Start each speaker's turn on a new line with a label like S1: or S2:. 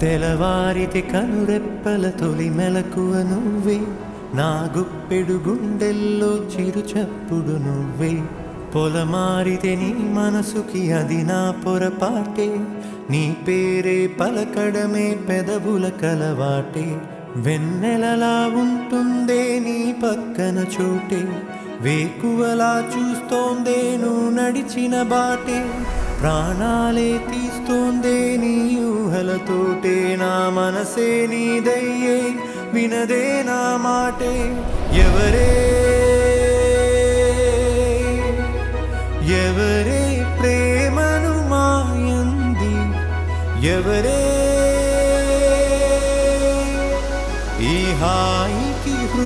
S1: తెలవారితే కనురెప్పల తొలి మెలకువ నువ్వే, నా గుప్పెడు గుండెల్లో చిరు చప్పుడు నువ్వే. పొలమారితే నీ మనసుకి అది నా పొరపాటే, నీ పేరే పలకడమే పెదవుల కలవాటే. వెన్నెలలా ఉంటుందే నీ పక్కన చోటే, వేకువలా చూస్తోందే నువ్వు నడిచిన బాటే. ప్రాణాలే తీస్తోందే నీ ఊహలతోటే, నా మనసే నీదయ్యే వినదే నా మాటే. ఎవరే ఎవరే ప్రేమను మాయంది, ఎవరే ఈ హాయి